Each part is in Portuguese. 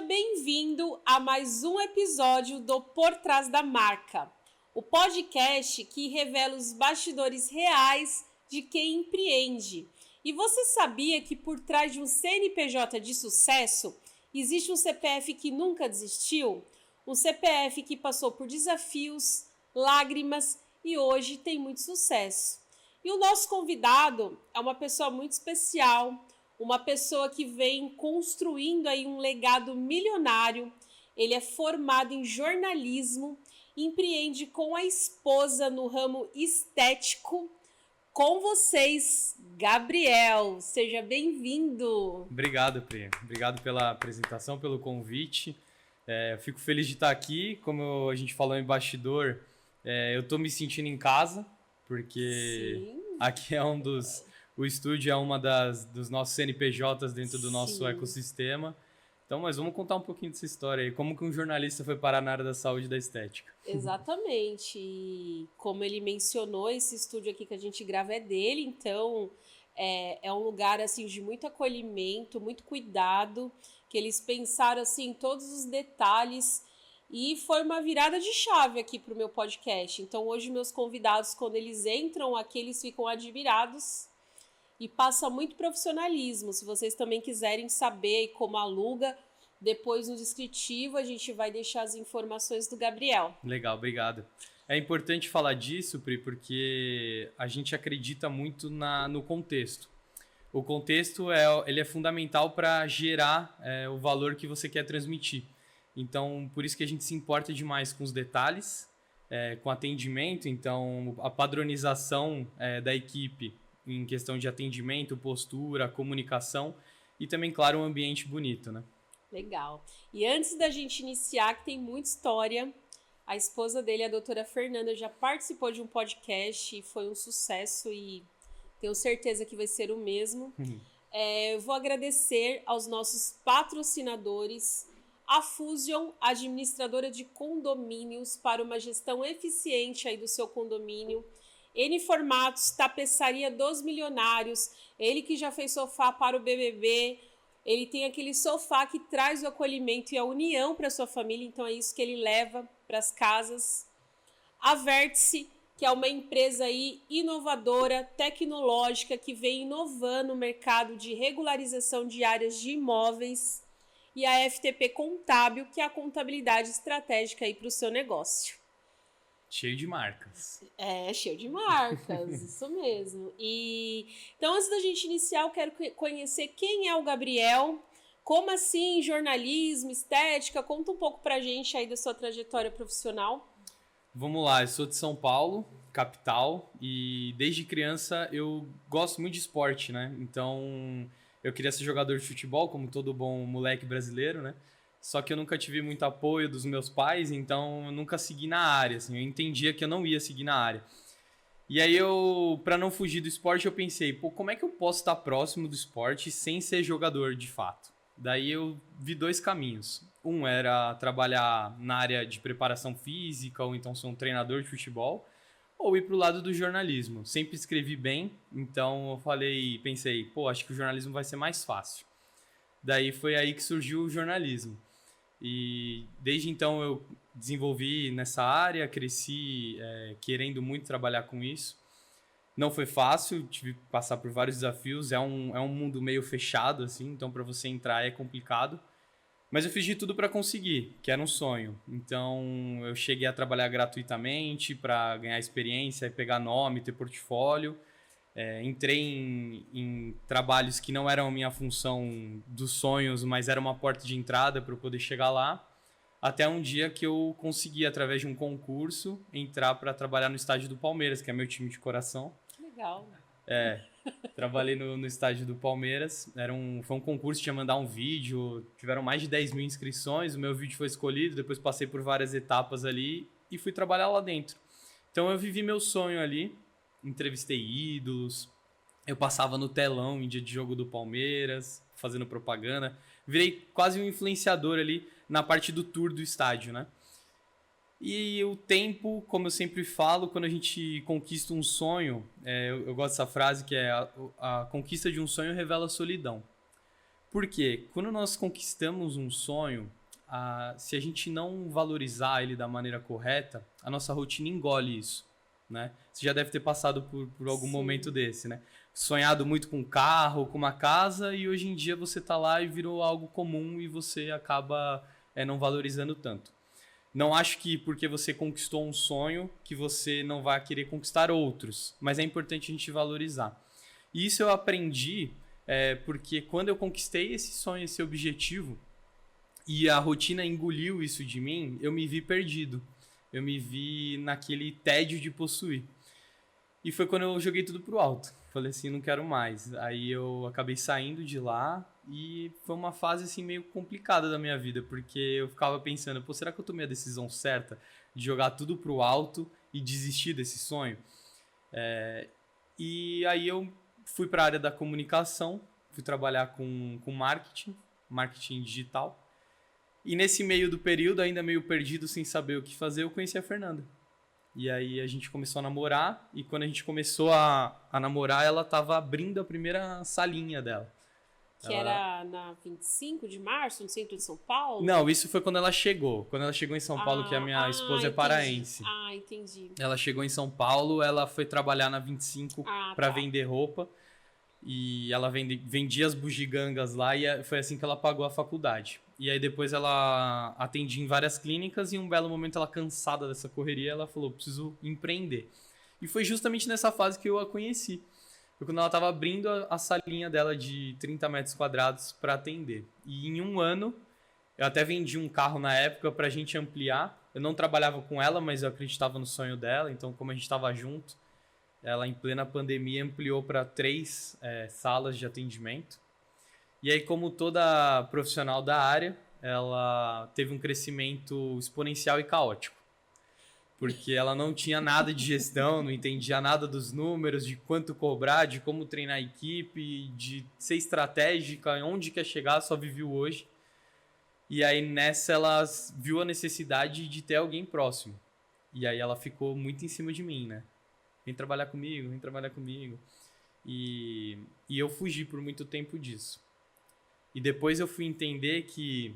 Seja bem-vindo a mais um episódio do Por Trás da Marca, o podcast que revela os bastidores reais de quem empreende. E você sabia que por trás de um CNPJ de sucesso existe um CPF que nunca desistiu? Um CPF que passou por desafios, lágrimas e hoje tem muito sucesso. E o nosso convidado é uma pessoa muito especial, uma pessoa que vem construindo aí um legado milionário. Ele é formado em jornalismo, empreende com a esposa no ramo estético. Com vocês, Gabriel. Seja bem-vindo. Obrigado, Pri. Obrigado pela apresentação, pelo convite. Eu fico feliz de estar aqui. Como a gente falou em bastidor, eu estou me sentindo em casa, porque Sim. aqui é o estúdio é uma dos nossos CNPJs dentro do nosso ecossistema. Então, mas vamos contar um pouquinho dessa história aí. Como que um jornalista foi parar na área da saúde e da estética? Exatamente. E como ele mencionou, esse estúdio aqui que a gente grava é dele, então é um lugar assim de muito acolhimento, muito cuidado, que eles pensaram assim em todos os detalhes e foi uma virada de chave aqui para o meu podcast. Então hoje meus convidados, quando eles entram aqui, eles ficam admirados e passa muito profissionalismo. Se vocês também quiserem saber como aluga, depois no descritivo a gente vai deixar as informações do Gabriel. Legal, obrigado. É importante falar disso, Pri, porque a gente acredita muito no contexto. O contexto ele é fundamental para gerar o valor que você quer transmitir. Então, por isso que a gente se importa demais com os detalhes, com atendimento. Então, a padronização da equipe em questão de atendimento, postura, comunicação e também, claro, um ambiente bonito, né? Legal. E antes da gente iniciar, que tem muita história, a esposa dele, a doutora Fernanda, já participou de um podcast e foi um sucesso e tenho certeza que vai ser o mesmo. Eu vou agradecer aos nossos patrocinadores, a Fusion, administradora de condomínios, para uma gestão eficiente aí do seu condomínio. N Formatos, tapeçaria dos milionários, ele que já fez sofá para o BBB, ele tem aquele sofá que traz o acolhimento e a união para sua família, então é isso que ele leva para as casas. A Vértice, que é uma empresa aí inovadora, tecnológica, que vem inovando o mercado de regularização de áreas de imóveis. E a FTP Contábil, que é a contabilidade estratégica aí para o seu negócio. Cheio de marcas. Cheio de marcas, isso mesmo. Então, antes da gente iniciar, eu quero conhecer quem é o Gabriel, como assim jornalismo, estética, conta um pouco pra gente aí da sua trajetória profissional. Vamos lá, eu sou de São Paulo, capital, e desde criança eu gosto muito de esporte, né? Então, eu queria ser jogador de futebol, como todo bom moleque brasileiro, né? Só que eu nunca tive muito apoio dos meus pais, então eu nunca segui na área, assim, eu entendia que eu não ia seguir na área. E aí para não fugir do esporte, eu pensei, como é que eu posso estar próximo do esporte sem ser jogador de fato? Daí eu vi dois caminhos. Um era trabalhar na área de preparação física, ou então ser um treinador de futebol, ou ir para o lado do jornalismo. Sempre escrevi bem, então eu pensei, acho que o jornalismo vai ser mais fácil. Daí foi aí que surgiu o jornalismo. E desde então eu desenvolvi nessa área, cresci querendo muito trabalhar com isso. Não foi fácil, tive que passar por vários desafios, é um mundo meio fechado, assim, então para você entrar é complicado. Mas eu fiz de tudo para conseguir, que era um sonho. Então eu cheguei a trabalhar gratuitamente para ganhar experiência, pegar nome, ter portfólio. Entrei em trabalhos que não eram a minha função dos sonhos, mas era uma porta de entrada para eu poder chegar lá, até um dia que eu consegui, através de um concurso, entrar para trabalhar no estádio do Palmeiras, que é meu time de coração. Legal. Trabalhei no estádio do Palmeiras, foi um concurso, tinha que mandar um vídeo, tiveram mais de 10 mil inscrições, o meu vídeo foi escolhido, depois passei por várias etapas ali e fui trabalhar lá dentro. Então eu vivi meu sonho ali, entrevistei ídolos, eu passava no telão em dia de jogo do Palmeiras, fazendo propaganda, virei quase um influenciador ali na parte do tour do estádio, né? E o tempo, como eu sempre falo, quando a gente conquista um sonho, eu gosto dessa frase que é a conquista de um sonho revela a solidão. Por quê? Quando nós conquistamos um sonho, se a gente não valorizar ele da maneira correta, a nossa rotina engole isso, né? Você já deve ter passado por algum Sim. momento desse, né? Sonhado muito com um carro, com uma casa, e hoje em dia você tá lá e virou algo comum e você acaba não valorizando tanto. Não acho que porque você conquistou um sonho que você não vai querer conquistar outros, mas é importante a gente valorizar. E isso eu aprendi porque quando eu conquistei esse sonho, esse objetivo, e a rotina engoliu isso de mim, eu me vi perdido. Eu me vi naquele tédio de possuir. E foi quando eu joguei tudo pro alto. Falei assim, não quero mais. Aí eu acabei saindo de lá e foi uma fase assim meio complicada da minha vida, porque eu ficava pensando, pô, será que eu tomei a decisão certa de jogar tudo pro alto e desistir desse sonho? E aí eu fui para a área da comunicação, fui trabalhar com marketing digital. E nesse meio do período, ainda meio perdido, sem saber o que fazer, eu conheci a Fernanda. E aí a gente começou a namorar, e quando a gente começou a namorar, ela tava abrindo a primeira salinha dela. Que era na 25 de março, no centro de São Paulo? Não, isso foi quando ela chegou. Quando ela chegou em São Paulo, que a minha esposa é paraense. Entendi. Ela chegou em São Paulo, ela foi trabalhar na 25 para vender roupa. E ela vendia as bugigangas lá e foi assim que ela pagou a faculdade. E aí depois ela atendia em várias clínicas e em um belo momento ela, cansada dessa correria, ela falou, preciso empreender. E foi justamente nessa fase que eu a conheci. Foi quando ela estava abrindo a salinha dela de 30 metros quadrados para atender. E em um ano, eu até vendi um carro na época para a gente ampliar. Eu não trabalhava com ela, mas eu acreditava no sonho dela. Então, como a gente estava junto, ela, em plena pandemia, ampliou para 3 salas de atendimento. E aí, como toda profissional da área, ela teve um crescimento exponencial e caótico. Porque ela não tinha nada de gestão, não entendia nada dos números, de quanto cobrar, de como treinar a equipe, de ser estratégica, onde quer chegar, só viveu hoje. E aí, nessa, ela viu a necessidade de ter alguém próximo. E aí, ela ficou muito em cima de mim, né? Vem trabalhar comigo, vem trabalhar comigo. E eu fugi por muito tempo disso. E depois eu fui entender que,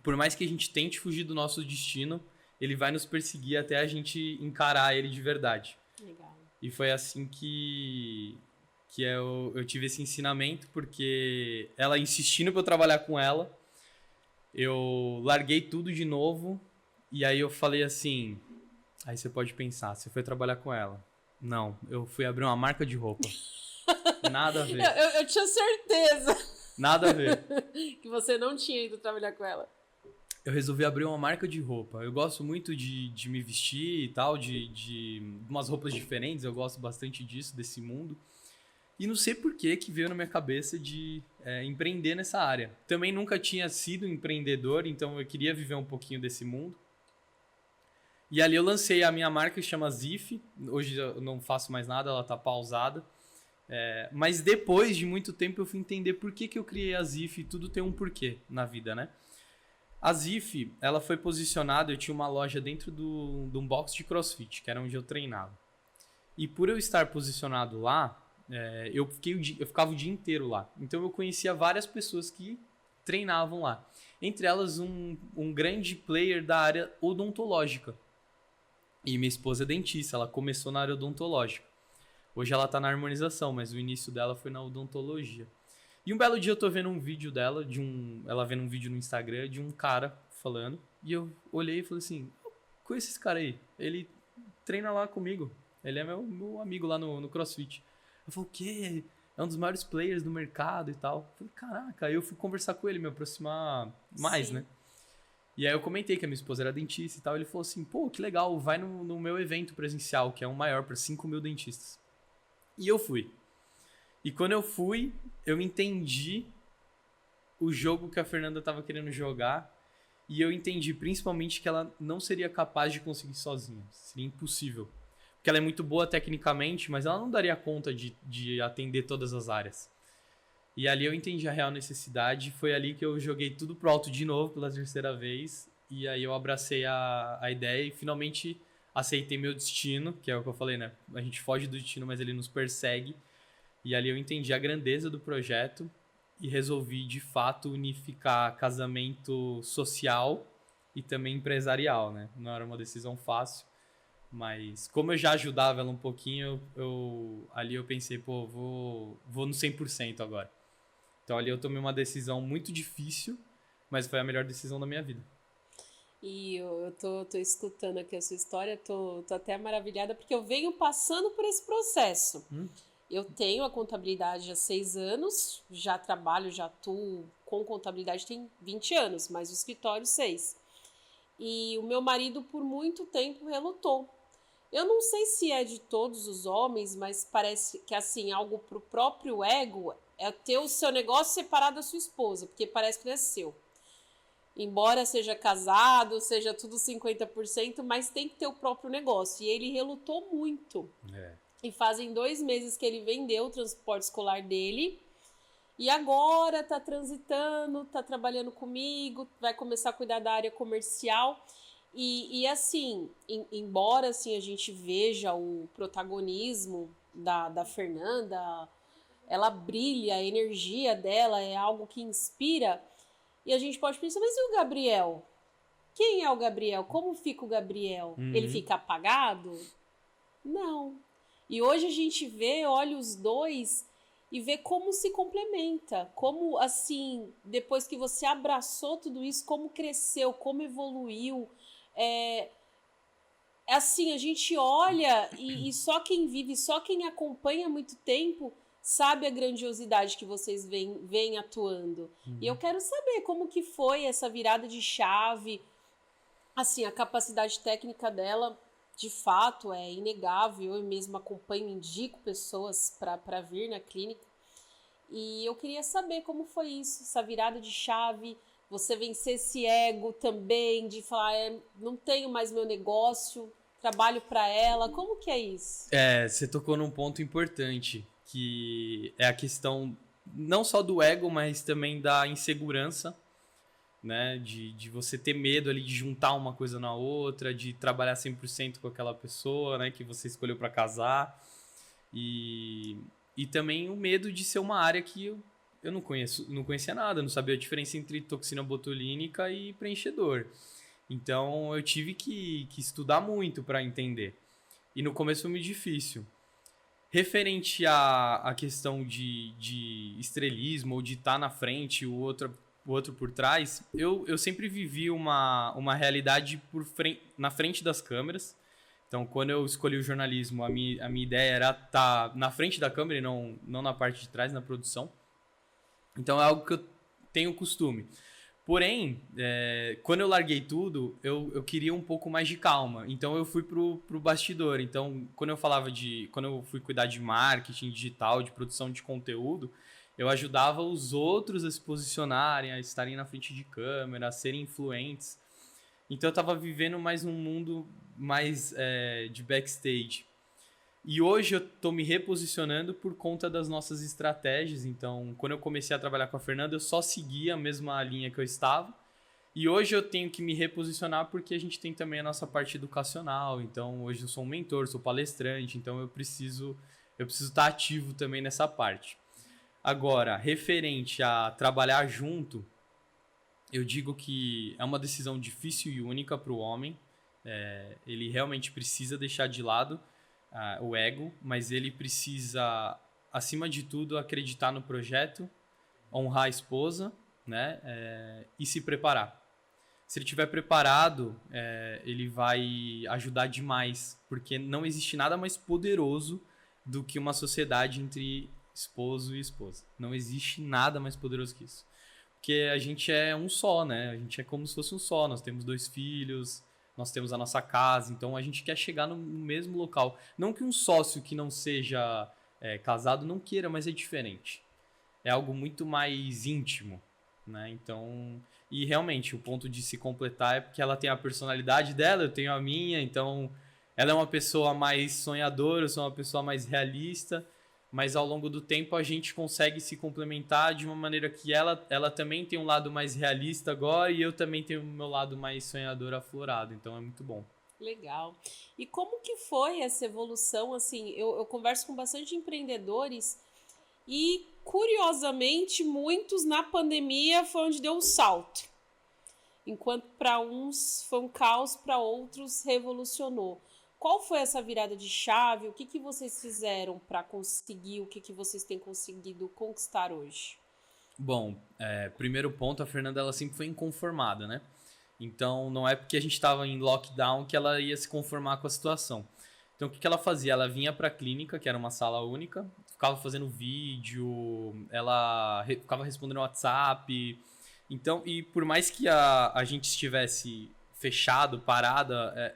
por mais que a gente tente fugir do nosso destino, ele vai nos perseguir até a gente encarar ele de verdade. Legal. E foi assim que eu tive esse ensinamento, porque ela insistindo pra eu trabalhar com ela, eu larguei tudo de novo, e aí eu falei assim, aí você pode pensar, você foi trabalhar com ela. Não, eu fui abrir uma marca de roupa. Nada a ver. Eu tinha certeza. Nada a ver. Que você não tinha ido trabalhar com ela. Eu resolvi abrir uma marca de roupa. Eu gosto muito de me vestir e tal, de umas roupas diferentes. Eu gosto bastante disso, desse mundo. E não sei por que veio na minha cabeça de empreender nessa área. Também nunca tinha sido empreendedor, então eu queria viver um pouquinho desse mundo. E ali eu lancei a minha marca, que chama Zif. Hoje eu não faço mais nada, ela tá pausada. Mas depois de muito tempo eu fui entender por que eu criei a Zif, e tudo tem um porquê na vida, né? A Zif, ela foi posicionada, eu tinha uma loja dentro de um box de CrossFit, que era onde eu treinava. E por eu estar posicionado lá, eu ficava o dia inteiro lá. Então eu conhecia várias pessoas que treinavam lá. Entre elas um grande player da área odontológica. E minha esposa é dentista, ela começou na área odontológica. Hoje ela tá na harmonização, mas o início dela foi na odontologia. E um belo dia eu tô vendo um vídeo dela, ela vendo um vídeo no Instagram de um cara falando. E eu olhei e falei assim, conheço esse cara aí, ele treina lá comigo. Ele é meu amigo lá no CrossFit. Eu falei, o quê? É um dos maiores players do mercado e tal. Eu falei, caraca, aí eu fui conversar com ele, me aproximar mais, Sim. né? E aí eu comentei que a minha esposa era dentista e tal. Ele falou assim, pô, que legal, vai no meu evento presencial, que é um maior para 5 mil dentistas. E eu fui. E quando eu fui, eu entendi o jogo que a Fernanda estava querendo jogar. E eu entendi principalmente que ela não seria capaz de conseguir sozinha. Seria impossível. Porque ela é muito boa tecnicamente, mas ela não daria conta de atender todas as áreas. E ali eu entendi a real necessidade. Foi ali que eu joguei tudo pro alto de novo pela terceira vez. E aí eu abracei a ideia e finalmente aceitei meu destino, que é o que eu falei, né? A gente foge do destino, mas ele nos persegue. E ali eu entendi a grandeza do projeto e resolvi, de fato, unificar casamento social e também empresarial, né? Não era uma decisão fácil, mas como eu já ajudava ela um pouquinho, ali eu pensei, pô, vou no 100% agora. Então ali eu tomei uma decisão muito difícil, mas foi a melhor decisão da minha vida. E eu tô escutando aqui a sua história, tô até maravilhada, porque eu venho passando por esse processo. Eu tenho a contabilidade há 6 anos, já trabalho, já atuo com contabilidade tem 20 anos, mas o escritório 6. E o meu marido por muito tempo relutou. Eu não sei se é de todos os homens, mas parece que assim, algo pro próprio ego é ter o seu negócio separado da sua esposa, porque parece que não é seu. Embora seja casado, seja tudo 50%, mas tem que ter o próprio negócio. E ele relutou muito. E fazem 2 meses que ele vendeu o transporte escolar dele. E agora tá transitando, tá trabalhando comigo, vai começar a cuidar da área comercial. E assim, embora assim, a gente veja o protagonismo da Fernanda, ela brilha, a energia dela é algo que inspira. E a gente pode pensar, mas e o Gabriel? Quem é o Gabriel? Como fica o Gabriel? Ele fica apagado? Não. E hoje a gente olha os dois e vê como se complementa. Como, assim, depois que você abraçou tudo isso, como cresceu, como evoluiu. Assim, a gente olha e só quem vive, só quem acompanha há muito tempo sabe a grandiosidade que vocês vêm atuando. E eu quero saber como que foi essa virada de chave. Assim, a capacidade técnica dela, de fato, é inegável. Eu mesmo acompanho, indico pessoas para vir na clínica. E eu queria saber como foi isso, essa virada de chave, você vencer esse ego também, de falar, não tenho mais meu negócio, trabalho para ela. Como que é isso? Você tocou num ponto importante, que é a questão não só do ego, mas também da insegurança, né? De você ter medo ali de juntar uma coisa na outra, de trabalhar 100% com aquela pessoa, né? Que você escolheu para casar. E também o medo de ser uma área que eu não conhecia nada, não sabia a diferença entre toxina botulínica e preenchedor. Então eu tive que estudar muito para entender. E no começo foi muito difícil. Referente à questão de estrelismo ou de estar na frente, o outro por trás, eu sempre vivi uma realidade na frente das câmeras. Então, quando eu escolhi o jornalismo, a minha ideia era estar na frente da câmera e não na parte de trás, na produção. Então, é algo que eu tenho costume. Porém, quando eu larguei tudo, eu queria um pouco mais de calma. Então, eu fui pro bastidor. Então, quando eu fui cuidar de marketing digital, de produção de conteúdo, eu ajudava os outros a se posicionarem, a estarem na frente de câmera, a serem influentes. Então, eu estava vivendo mais um mundo mais de backstage. E hoje eu tô me reposicionando por conta das nossas estratégias. Então, quando eu comecei a trabalhar com a Fernanda, eu só seguia a mesma linha que eu estava. E hoje eu tenho que me reposicionar porque a gente tem também a nossa parte educacional. Então, hoje eu sou um mentor, sou palestrante, então eu preciso estar ativo também nessa parte. Agora, referente a trabalhar junto, eu digo que é uma decisão difícil e única para o homem. Ele realmente precisa deixar de lado o ego, mas ele precisa, acima de tudo, acreditar no projeto, honrar a esposa, né? E se preparar. Se ele estiver preparado, ele vai ajudar demais, porque não existe nada mais poderoso do que uma sociedade entre esposo e esposa. Não existe nada mais poderoso que isso. Porque a gente é um só, né? A gente é como se fosse um só. Nós temos 2 filhos, nós temos a nossa casa, então a gente quer chegar no mesmo local. Não que um sócio que não seja casado não queira, mas é diferente. É algo muito mais íntimo, né? Então, e realmente o ponto de se completar é porque ela tem a personalidade dela, eu tenho a minha, então ela é uma pessoa mais sonhadora, eu sou uma pessoa mais realista, mas ao longo do tempo a gente consegue se complementar de uma maneira que ela também tem um lado mais realista agora e eu também tenho o meu lado mais sonhador aflorado, então é muito bom. Legal. E como que foi essa evolução? Assim, eu converso com bastante empreendedores E, curiosamente, muitos na pandemia foi onde deu um salto. Enquanto para uns foi um caos, para outros revolucionou. Qual foi essa virada de chave? O que vocês fizeram para conseguir? O que vocês têm conseguido conquistar hoje? Bom, primeiro ponto, a Fernanda ela sempre foi inconformada, né? Então, não é porque a gente estava em lockdown que ela ia se conformar com a situação. Então, o que ela fazia? Ela vinha para a clínica, que era uma sala única, ficava fazendo vídeo, ela ficava respondendo WhatsApp. Então, e por mais que a gente estivesse fechado, parada,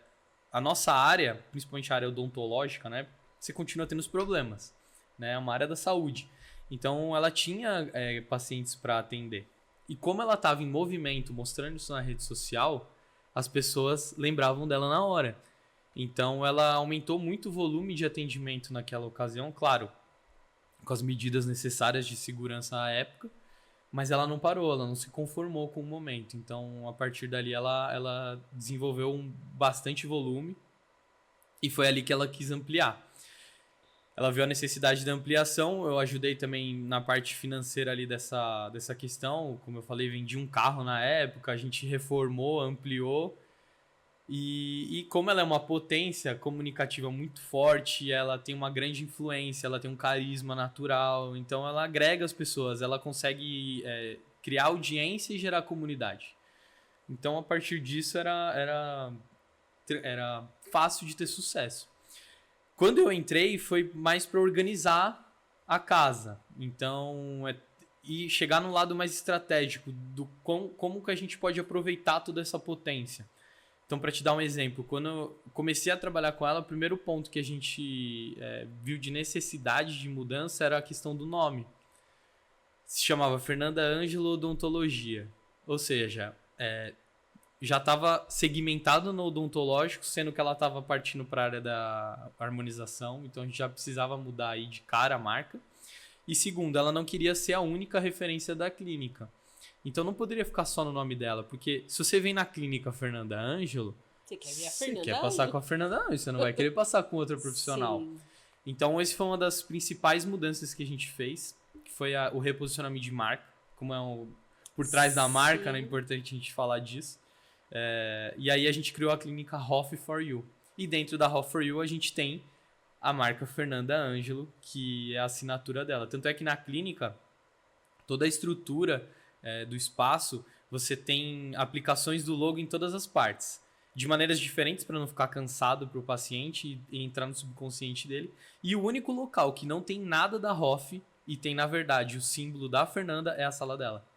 a nossa área, principalmente a área odontológica, né? Você continua tendo os problemas, né? É uma área da saúde. Então, ela tinha pacientes para atender. E como ela estava em movimento, mostrando isso na rede social, as pessoas lembravam dela na hora. Então, ela aumentou muito o volume de atendimento naquela ocasião, claro, com as medidas necessárias de segurança à época, mas ela não parou, ela não se conformou com o momento. Então, a partir dali, ela desenvolveu bastante volume e foi ali que ela quis ampliar. Ela viu a necessidade da ampliação, eu ajudei também na parte financeira ali dessa questão. Como eu falei, vendi um carro na época, a gente reformou, ampliou. E como ela é uma potência comunicativa muito forte, ela tem uma grande influência, ela tem um carisma natural, então ela agrega as pessoas, ela consegue criar audiência e gerar comunidade. Então, a partir disso, era fácil de ter sucesso. Quando eu entrei, foi mais para organizar a casa. Então, e chegar no lado mais estratégico do como que a gente pode aproveitar toda essa potência. Então, para te dar um exemplo, quando eu comecei a trabalhar com ela, o primeiro ponto que a gente viu de necessidade de mudança era a questão do nome. Se chamava Fernanda Ângelo Odontologia. Ou seja, já estava segmentado no odontológico, sendo que ela estava partindo para a área da harmonização, então a gente já precisava mudar aí de cara a marca. E segundo, ela não queria ser a única referência da clínica. Então não poderia ficar só no nome dela, porque se você vem na clínica Fernanda Ângelo, Você quer ver a Fernanda você quer passar com a Fernanda Ângelo, você não vai querer passar com outra profissional. Sim. Então esse foi uma das principais mudanças que a gente fez, que foi o reposicionamento de marca, como por trás da marca, né? É importante a gente falar disso. E aí a gente criou a clínica Hoff for You. E dentro da Hoff for You a gente tem a marca Fernanda Ângelo, que é a assinatura dela. Tanto é que na clínica, toda a estrutura do espaço, você tem aplicações do logo em todas as partes. De maneiras diferentes para não ficar cansado para o paciente e entrar no subconsciente dele. E o único local que não tem nada da Hoff e tem, na verdade, o símbolo da Fernanda é a sala dela.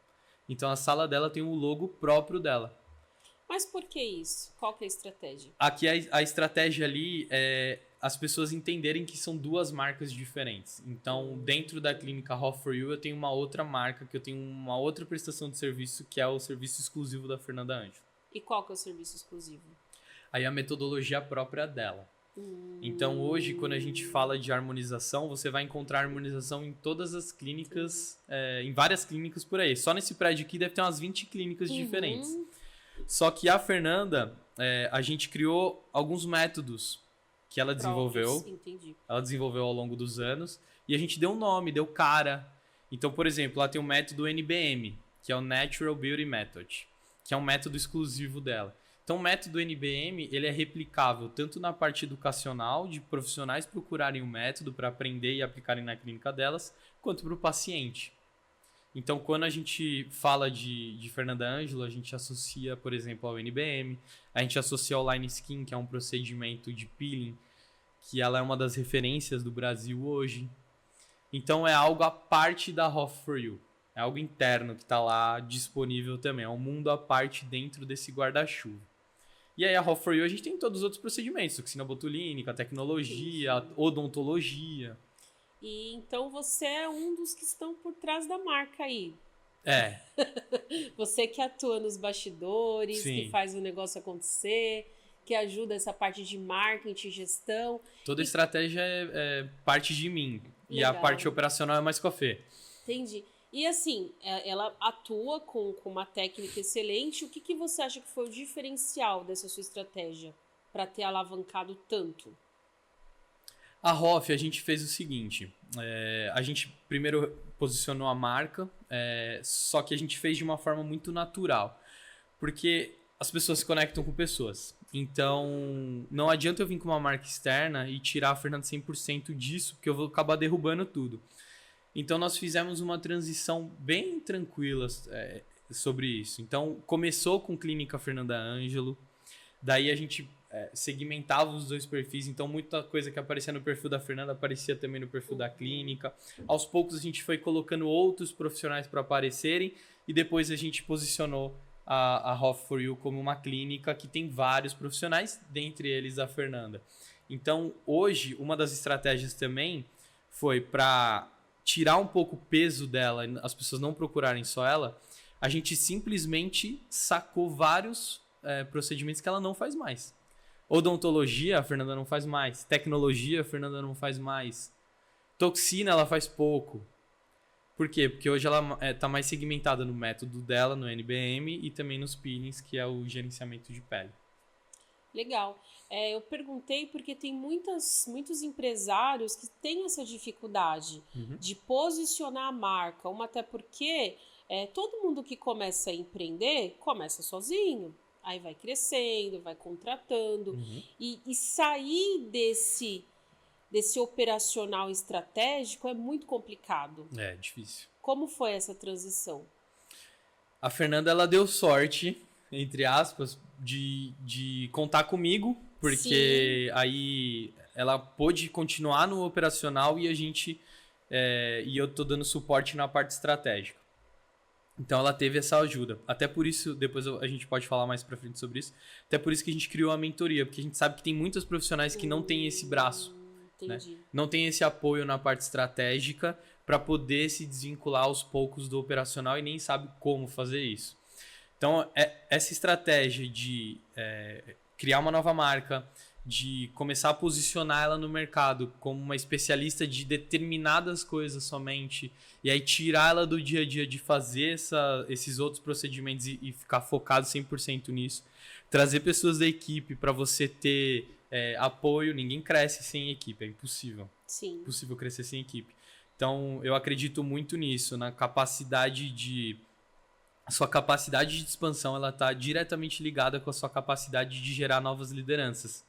Então a sala dela tem o logo próprio dela. Mas por que isso? Qual que é a estratégia? Aqui a estratégia ali é as pessoas entenderem que são duas marcas diferentes. Então, dentro da clínica Hoff for You, eu tenho uma outra marca, que eu tenho uma outra prestação de serviço, que é o serviço exclusivo da Fernanda Ângelo. E qual que é o serviço exclusivo? Aí a metodologia própria dela. Então, hoje, quando a gente fala de harmonização, você vai encontrar harmonização em todas as clínicas, em várias clínicas por aí. Só nesse prédio aqui deve ter umas 20 clínicas diferentes. Só que a Fernanda, a gente criou alguns métodos que ela desenvolveu. Entendi. Ela desenvolveu ao longo dos anos. E a gente deu um nome, deu cara. Então, por exemplo, ela tem o método NBM, que é o Natural Beauty Method, que é um método exclusivo dela. Então, o método NBM, ele é replicável tanto na parte educacional, de profissionais procurarem o método para aprender e aplicarem na clínica delas, quanto para o paciente. Então, quando a gente fala de Fernanda Ângelo, a gente associa, por exemplo, ao NBM, a gente associa ao Line Skin, que é um procedimento de peeling, que ela é uma das referências do Brasil hoje. Então, é algo à parte da Hoff for You. É algo interno que está lá disponível também. É um mundo à parte dentro desse guarda-chuva. E aí, a Hoff for You, a gente tem todos os outros procedimentos. Toxina botulínica, tecnologia, odontologia. E então você é um dos que estão por trás da marca aí. Você que atua nos bastidores, Sim. que faz o negócio acontecer, que ajuda essa parte de marketing, gestão. Toda estratégia é parte de mim. Legal. E a parte operacional é mais com a Fê. Entendi. E assim, ela atua com uma técnica excelente. O que você acha que foi o diferencial dessa sua estratégia para ter alavancado tanto? A Hoff, a gente fez o seguinte, a gente primeiro posicionou a marca, só que a gente fez de uma forma muito natural, porque as pessoas se conectam com pessoas. Então, não adianta eu vir com uma marca externa e tirar a Fernanda 100% disso, porque eu vou acabar derrubando tudo. Então, nós fizemos uma transição bem tranquila sobre isso. Então, começou com Clínica Fernanda Ângelo, daí a gente segmentava os dois perfis, então muita coisa que aparecia no perfil da Fernanda aparecia também no perfil da clínica. Aos poucos a gente foi colocando outros profissionais para aparecerem e depois a gente posicionou a Hoff for You como uma clínica que tem vários profissionais, dentre eles a Fernanda. Então hoje uma das estratégias também foi para tirar um pouco o peso dela, as pessoas não procurarem só ela, a gente simplesmente sacou vários procedimentos que ela não faz mais. Odontologia, a Fernanda não faz mais. Tecnologia, a Fernanda não faz mais. Toxina, ela faz pouco. Por quê? Porque hoje ela está mais segmentada no método dela, no NBM, e também nos peelings, que é o gerenciamento de pele. Legal. Eu perguntei porque tem muitos empresários que têm essa dificuldade de posicionar a marca. Até porque todo mundo que começa a empreender, começa sozinho. Aí vai crescendo, vai contratando. E sair desse operacional estratégico é muito complicado. É difícil. Como foi essa transição? A Fernanda, ela deu sorte, entre aspas, de contar comigo, porque aí ela pôde continuar no operacional e e eu tô dando suporte na parte estratégica. Então ela teve essa ajuda. Até por isso, depois a gente pode falar mais pra frente sobre isso, até por isso que a gente criou a mentoria, porque a gente sabe que tem muitos profissionais que não têm esse braço, né? Não tem esse apoio na parte estratégica para poder se desvincular aos poucos do operacional e nem sabe como fazer isso. Então, essa estratégia de criar uma nova marca, de começar a posicionar ela no mercado como uma especialista de determinadas coisas somente, e aí tirar ela do dia a dia de fazer esses outros procedimentos e ficar focado 100% nisso. Trazer pessoas da equipe para você ter apoio. Ninguém cresce sem equipe, é impossível. Sim. Impossível crescer sem equipe. Então, eu acredito muito nisso, na capacidade a sua capacidade de expansão, ela está diretamente ligada com a sua capacidade de gerar novas lideranças.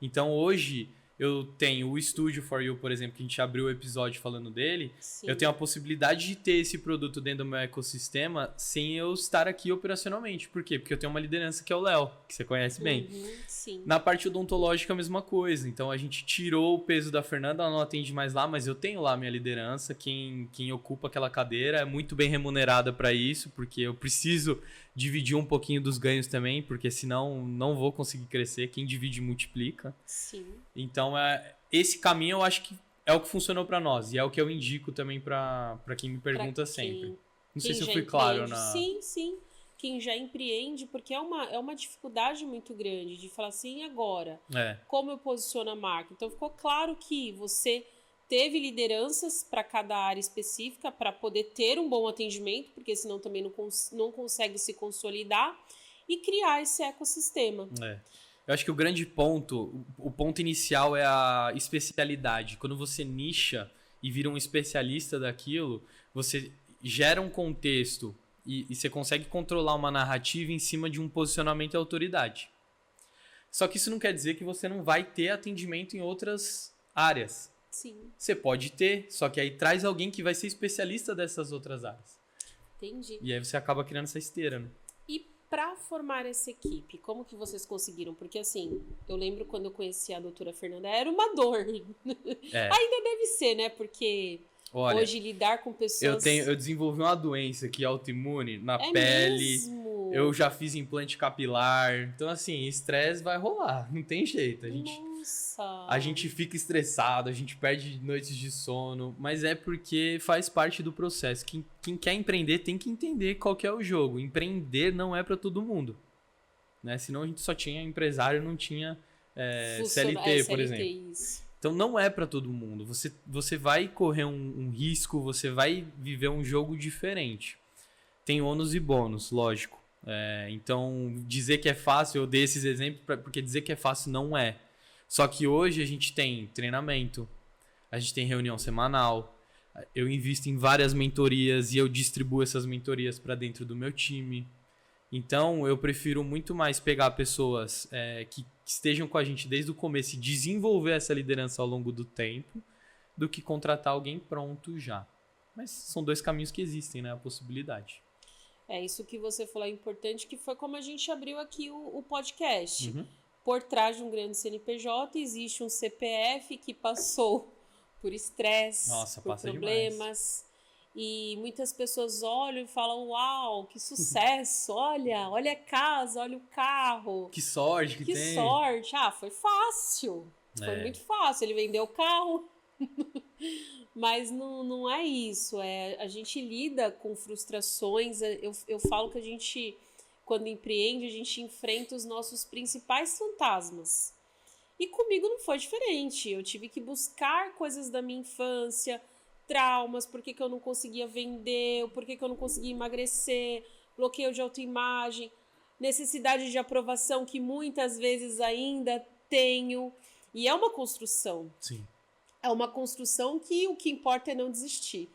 Então, hoje, eu tenho o Studio for You, por exemplo, que a gente abriu o episódio falando dele. Sim. Eu tenho a possibilidade de ter esse produto dentro do meu ecossistema sem eu estar aqui operacionalmente. Por quê? Porque eu tenho uma liderança que é o Léo, que você conhece bem. Sim. Na parte odontológica, a mesma coisa. Então, a gente tirou o peso da Fernanda, ela não atende mais lá, mas eu tenho lá minha liderança. Quem ocupa aquela cadeira é muito bem remunerada para isso, porque eu preciso dividir um pouquinho dos ganhos também, porque senão não vou conseguir crescer. Quem divide multiplica. Sim. Então, esse caminho eu acho que é o que funcionou para nós. E é o que eu indico também para quem me pergunta sempre. Não sei se eu fui claro na... Sim. Quem já empreende, porque é uma dificuldade muito grande de falar assim, e agora? Como eu posiciono a marca? Então, ficou claro que você teve lideranças para cada área específica para poder ter um bom atendimento, porque senão também não consegue se consolidar e criar esse ecossistema. Eu acho que o grande ponto, o ponto inicial é a especialidade. Quando você nicha e vira um especialista daquilo, você gera um contexto e você consegue controlar uma narrativa em cima de um posicionamento e autoridade. Só que isso não quer dizer que você não vai ter atendimento em outras áreas. Sim. Você pode ter, só que aí traz alguém que vai ser especialista dessas outras áreas. Entendi. E aí você acaba criando essa esteira, né? E para formar essa equipe, como que vocês conseguiram? Porque assim, eu lembro quando eu conheci a doutora Fernanda, era uma dor. Ainda deve ser, né? Porque olha, hoje lidar com pessoas... Eu desenvolvi uma doença aqui autoimune na pele. Mesmo? Eu já fiz implante capilar. Então, assim, estresse vai rolar. Não tem jeito. A gente fica estressado, a gente perde noites de sono. Mas é porque faz parte do processo. Quem quer empreender tem que entender qual que é o jogo. Empreender não é para todo mundo. Né? Senão a gente só tinha empresário, não tinha CLT, por exemplo. Isso. Então não é para todo mundo. Você vai correr um risco, você vai viver um jogo diferente. Tem ônus e bônus, lógico. Então dizer que é fácil, eu dei esses exemplos porque dizer que é fácil não é. Só que hoje a gente tem treinamento, A gente tem reunião semanal. Eu invisto em várias mentorias e eu distribuo essas mentorias para dentro do meu time. Então, eu prefiro muito mais pegar pessoas que estejam com a gente desde o começo e desenvolver essa liderança ao longo do tempo do que contratar alguém pronto já. Mas são 2 caminhos que existem, né? A possibilidade. Isso que você falou é importante, que foi como a gente abriu aqui o podcast. Uhum. Por trás de um grande CNPJ existe um CPF que passou por estresse, por problemas. Demais. E muitas pessoas olham e falam, uau, que sucesso, olha a casa, olha o carro. Que sorte que tem. Que sorte. Foi fácil. Foi muito fácil. Ele vendeu o carro. Mas não é isso. A gente lida com frustrações. Eu falo que a gente, quando empreende, a gente enfrenta os nossos principais fantasmas. E comigo não foi diferente. Eu tive que buscar coisas da minha infância, traumas, por que eu não conseguia vender, por que eu não conseguia emagrecer, bloqueio de autoimagem, necessidade de aprovação que muitas vezes ainda tenho. E é uma construção. Sim. É uma construção que o que importa é não desistir.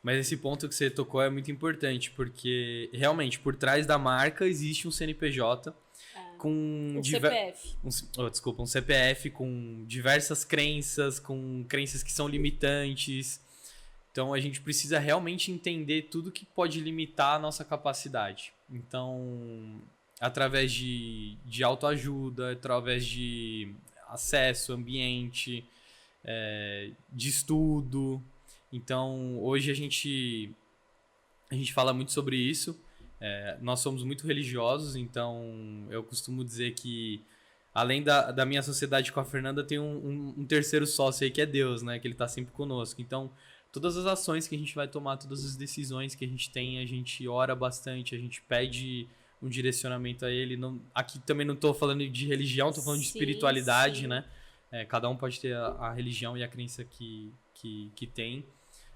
Mas esse ponto que você tocou é muito importante, porque realmente por trás da marca existe um CNPJ com CPF. Um CPF com diversas crenças, com crenças que são limitantes. Então a gente precisa realmente entender tudo que pode limitar a nossa capacidade. Então, através de autoajuda, através de acesso, ambiente, de estudo. Então, hoje a gente fala muito sobre isso. Nós somos muito religiosos, então eu costumo dizer que, além da minha sociedade com a Fernanda, tem um terceiro sócio aí que é Deus, né? Que ele está sempre conosco. Então, todas as ações que a gente vai tomar, todas as decisões que a gente ora bastante, a gente pede um direcionamento a ele. Aqui também não estou falando de religião, estou falando de espiritualidade, sim. Né? Cada um pode ter a religião e a crença que tem,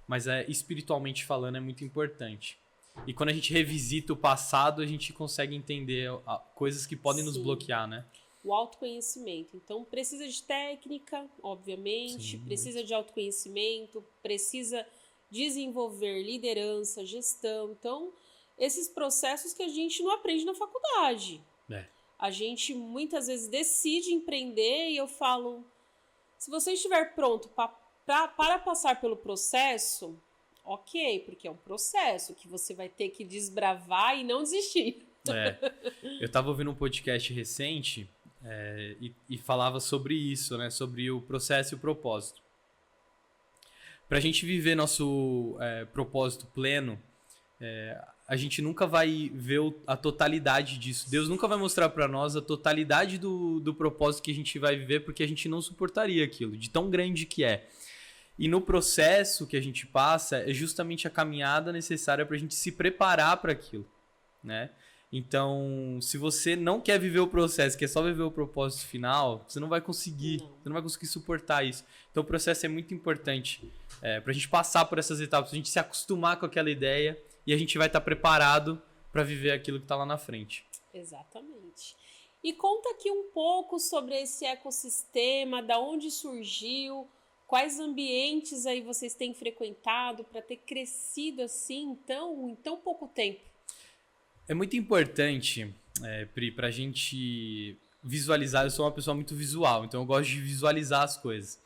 mas espiritualmente falando é muito importante. E quando a gente revisita o passado, a gente consegue entender coisas que podem nos bloquear, né? O autoconhecimento. Então, precisa de técnica, obviamente, precisa de autoconhecimento, precisa desenvolver liderança, gestão. Então, esses processos que a gente não aprende na faculdade. A gente muitas vezes decide empreender e eu falo, se você estiver pronto para passar pelo processo, ok, porque é um processo que você vai ter que desbravar e não desistir. Eu estava ouvindo um podcast recente e falava sobre isso, né? Sobre o processo e o propósito. Para a gente viver nosso propósito pleno, a gente nunca vai ver a totalidade disso. Deus nunca vai mostrar para nós a totalidade do propósito que a gente vai viver, porque a gente não suportaria aquilo, de tão grande que é. E no processo que a gente passa, é justamente a caminhada necessária para a gente se preparar para aquilo, né? Então, se você não quer viver o processo, quer só viver o propósito final, você não vai conseguir, você não vai conseguir suportar isso. Então, o processo é muito importante para a gente passar por essas etapas, a gente se acostumar com aquela ideia e a gente vai estar preparado para viver aquilo que está lá na frente. Exatamente. E conta aqui um pouco sobre esse ecossistema, da onde surgiu, quais ambientes aí vocês têm frequentado para ter crescido assim em tão pouco tempo? É muito importante, Pri, para a gente visualizar. Eu sou uma pessoa muito visual, então eu gosto de visualizar as coisas.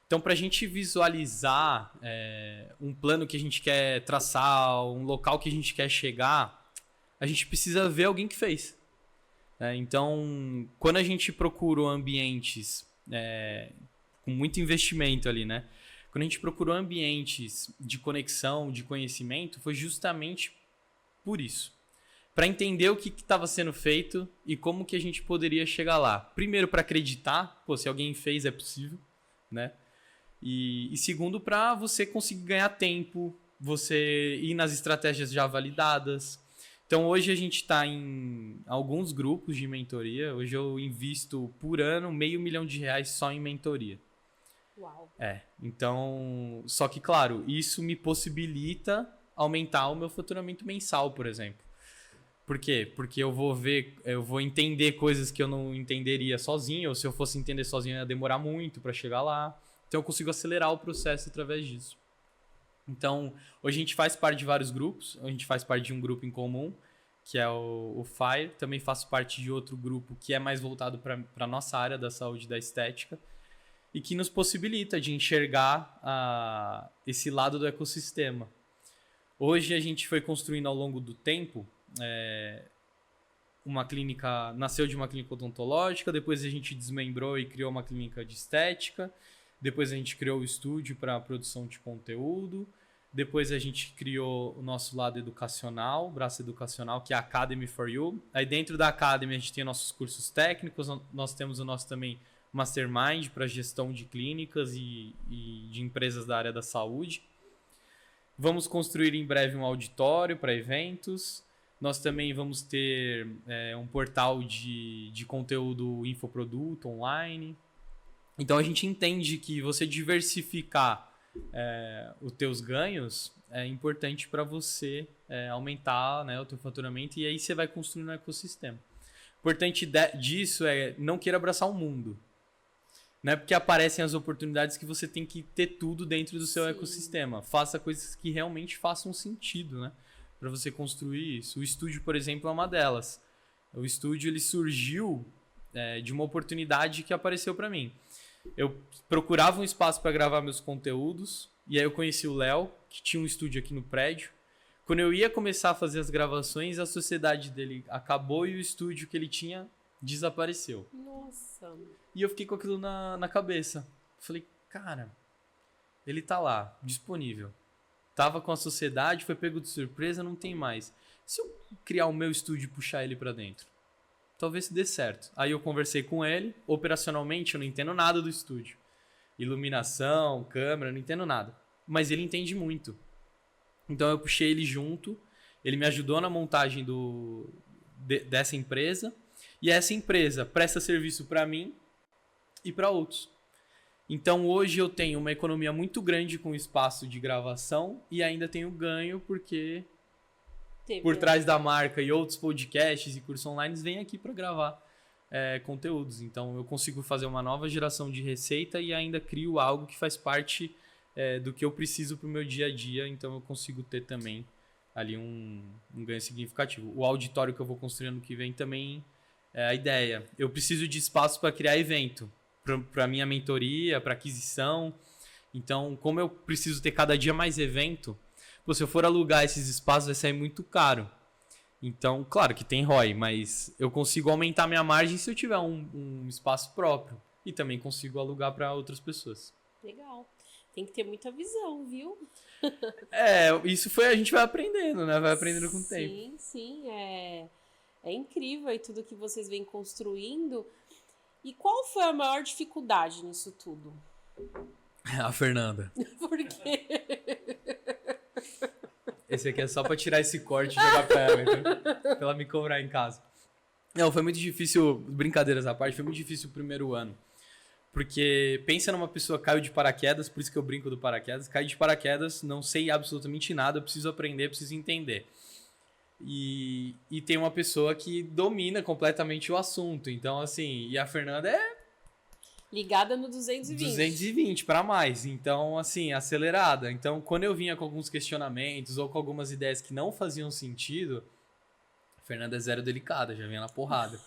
Então, para a gente visualizar um plano que a gente quer traçar, um local que a gente quer chegar, a gente precisa ver alguém que fez. Então, quando a gente procura ambientes com muito investimento ali, né? Quando a gente procurou ambientes de conexão, de conhecimento, foi justamente por isso. Para entender o que estava sendo feito e como que a gente poderia chegar lá. Primeiro, para acreditar, se alguém fez, é possível, né? E segundo, para você conseguir ganhar tempo, você ir nas estratégias já validadas. Então, hoje a gente está em alguns grupos de mentoria. Hoje eu invisto por ano R$500 mil só em mentoria. Uau! Então, só que, claro, isso me possibilita aumentar o meu faturamento mensal, por exemplo. Por quê? Porque eu vou entender coisas que eu não entenderia sozinho, ou se eu fosse entender sozinho ia demorar muito para chegar lá. Então eu consigo acelerar o processo através disso. Então, hoje a gente faz parte de vários grupos. A gente faz parte de um grupo em comum, que é o FIRE. Também faço parte de outro grupo que é mais voltado para a nossa área da saúde e da estética. E que nos possibilita de enxergar esse lado do ecossistema. Hoje a gente foi construindo ao longo do tempo uma clínica, nasceu de uma clínica odontológica, depois a gente desmembrou e criou uma clínica de estética, depois a gente criou o estúdio para a produção de conteúdo, depois a gente criou o nosso lado educacional, o braço educacional, que é a Academy for You. Aí dentro da Academy a gente tem nossos cursos técnicos, nós temos o nosso também Mastermind para gestão de clínicas e de empresas da área da saúde. Vamos construir em breve um auditório para eventos. Nós também vamos ter um portal de conteúdo infoproduto online. Então a gente entende que você diversificar os teus ganhos é importante para você aumentar, né, o teu faturamento, e aí você vai construindo um ecossistema. O importante disso é não queira abraçar o mundo. Não é porque aparecem as oportunidades que você tem que ter tudo dentro do seu ecossistema. Faça coisas que realmente façam sentido, né? Para você construir isso. O estúdio, por exemplo, é uma delas. O estúdio ele surgiu de uma oportunidade que apareceu para mim. Eu procurava um espaço para gravar meus conteúdos, e aí eu conheci o Léo, que tinha um estúdio aqui no prédio. Quando eu ia começar a fazer as gravações, a sociedade dele acabou e o estúdio que ele tinha desapareceu. Nossa. E eu fiquei com aquilo na cabeça. Falei, cara, ele tá lá, disponível. Tava com a sociedade, foi pego de surpresa, não tem mais. Se eu criar o meu estúdio e puxar ele pra dentro, talvez dê certo. Aí eu conversei com ele, operacionalmente eu não entendo nada do estúdio. Iluminação, câmera, não entendo nada. Mas ele entende muito. Então eu puxei ele junto, ele me ajudou na montagem dessa empresa, e essa empresa presta serviço para mim e para outros. Então hoje eu tenho uma economia muito grande com espaço de gravação e ainda tenho ganho porque por trás da marca e outros podcasts e cursos online vêm aqui para gravar conteúdos. Então eu consigo fazer uma nova geração de receita e ainda crio algo que faz parte do que eu preciso para o meu dia a dia. Então eu consigo ter também ali um ganho significativo. O auditório que eu vou construir ano que vem também é a ideia. Eu preciso de espaço para criar evento. Para minha mentoria, para aquisição. Então, como eu preciso ter cada dia mais evento, se eu for alugar esses espaços, vai sair muito caro. Então, claro que tem ROI, mas eu consigo aumentar minha margem se eu tiver um espaço próprio. E também consigo alugar para outras pessoas. Legal. Tem que ter muita visão, viu? Isso a gente vai aprendendo, né? Vai aprendendo com o tempo. Sim, sim. É incrível aí tudo que vocês vêm construindo. E qual foi a maior dificuldade nisso tudo? A Fernanda. Por quê? Esse aqui é só pra tirar esse corte e jogar pra ela, então, pra ela me cobrar em casa. Não, foi muito difícil, brincadeiras à parte, foi muito difícil o primeiro ano. Porque pensa numa pessoa que caiu de paraquedas, por isso que eu brinco do paraquedas, caiu de paraquedas, não sei absolutamente nada, eu preciso aprender, preciso entender. E tem uma pessoa que domina completamente o assunto. Então, assim, e a Fernanda é... ligada no 220. 220 para mais. Então, assim, acelerada. Então, quando eu vinha com alguns questionamentos ou com algumas ideias que não faziam sentido, a Fernanda é zero delicada, já vinha na porrada.